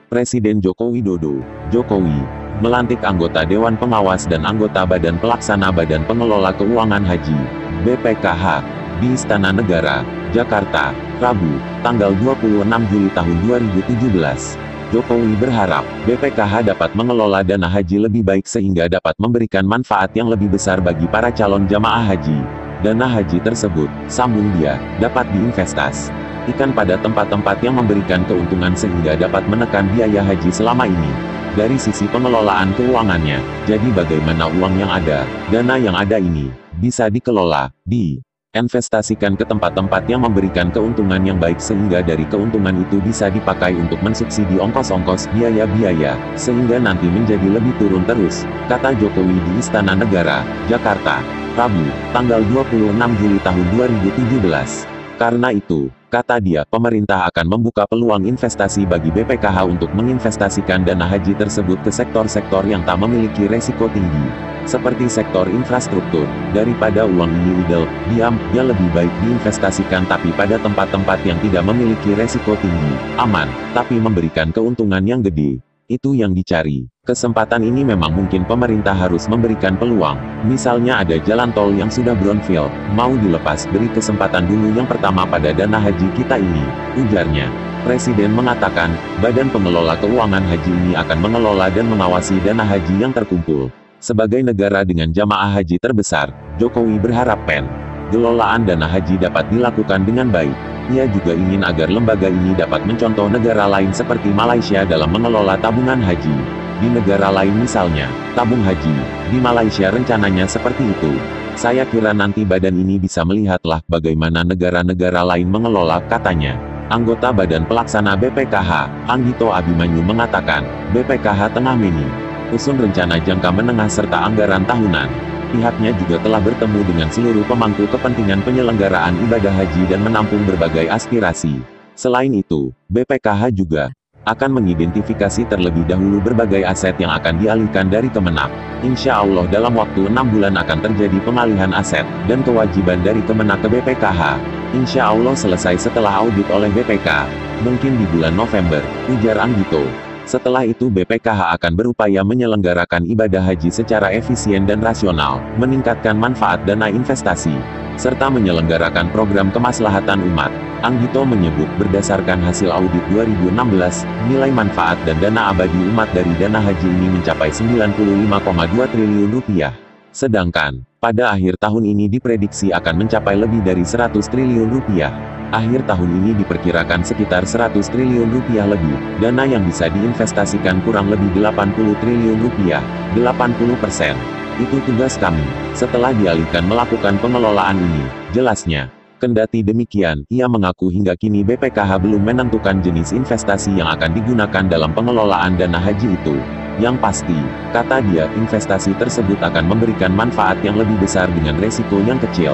Presiden Joko Widodo, Jokowi, melantik anggota Dewan Pengawas dan anggota Badan Pelaksana Badan Pengelola Keuangan Haji, BPKH, di Istana Negara, Jakarta, Rabu, tanggal 26 Juli tahun 2017. Jokowi berharap, BPKH dapat mengelola dana haji lebih baik sehingga dapat memberikan manfaat yang lebih besar bagi para calon jamaah haji. Dana haji tersebut, sambung dia, dapat diinvestasikan pada tempat-tempat yang memberikan keuntungan sehingga dapat menekan biaya haji selama ini. Dari sisi pengelolaan keuangannya, jadi bagaimana uang yang ada, dana yang ada ini, bisa dikelola, investasikan ke tempat-tempat yang memberikan keuntungan yang baik sehingga dari keuntungan itu bisa dipakai untuk mensubsidi ongkos-ongkos biaya-biaya, sehingga nanti menjadi lebih turun terus, kata Jokowi di Istana Negara, Jakarta, Rabu, tanggal 26 Juli tahun 2017. Karena itu, kata dia, pemerintah akan membuka peluang investasi bagi BPKH untuk menginvestasikan dana haji tersebut ke sektor-sektor yang tak memiliki resiko tinggi, seperti sektor infrastruktur. Daripada uang ini diam, ya lebih baik diinvestasikan tapi pada tempat-tempat yang tidak memiliki resiko tinggi, aman, tapi memberikan keuntungan yang gede. Itu yang dicari. Kesempatan ini memang mungkin pemerintah harus memberikan peluang. Misalnya ada jalan tol yang sudah brownfield, mau dilepas, beri kesempatan dulu yang pertama pada dana haji kita ini, ujarnya. Presiden mengatakan, Badan Pengelola Keuangan Haji ini akan mengelola dan mengawasi dana haji yang terkumpul. Sebagai negara dengan jamaah haji terbesar, Jokowi berharap pengelolaan dana haji dapat dilakukan dengan baik. Ia juga ingin agar lembaga ini dapat mencontoh negara lain seperti Malaysia dalam mengelola tabungan haji. Di negara lain misalnya, tabung haji, di Malaysia rencananya seperti itu. Saya kira nanti badan ini bisa melihatlah bagaimana negara-negara lain mengelola, katanya. Anggota Badan Pelaksana BPKH, Anggito Abimanyu mengatakan, BPKH tengah menyusun rencana jangka menengah serta anggaran tahunan. Pihaknya juga telah bertemu dengan seluruh pemangku kepentingan penyelenggaraan ibadah haji dan menampung berbagai aspirasi. Selain itu, BPKH juga akan mengidentifikasi terlebih dahulu berbagai aset yang akan dialihkan dari Kemenak. Insya Allah dalam waktu 6 bulan akan terjadi pengalihan aset dan kewajiban dari Kemenak ke BPKH. Insya Allah selesai setelah audit oleh BPK. Mungkin di bulan November, ujar Anggito. Setelah itu BPKH akan berupaya menyelenggarakan ibadah haji secara efisien dan rasional, meningkatkan manfaat dana investasi, serta menyelenggarakan program kemaslahatan umat. Anggito menyebut berdasarkan hasil audit 2016, nilai manfaat dan dana abadi umat dari dana haji ini mencapai 95,2 triliun rupiah. Sedangkan, pada akhir tahun ini diprediksi akan mencapai lebih dari 100 triliun rupiah. Akhir tahun ini diperkirakan sekitar 100 triliun rupiah lebih. Dana yang bisa diinvestasikan kurang lebih 80 triliun rupiah, 80%. Itu tugas kami, setelah dialihkan melakukan pengelolaan ini, jelasnya. Kendati demikian, ia mengaku hingga kini BPKH belum menentukan jenis investasi yang akan digunakan dalam pengelolaan dana haji itu. Yang pasti, kata dia, investasi tersebut akan memberikan manfaat yang lebih besar dengan resiko yang kecil.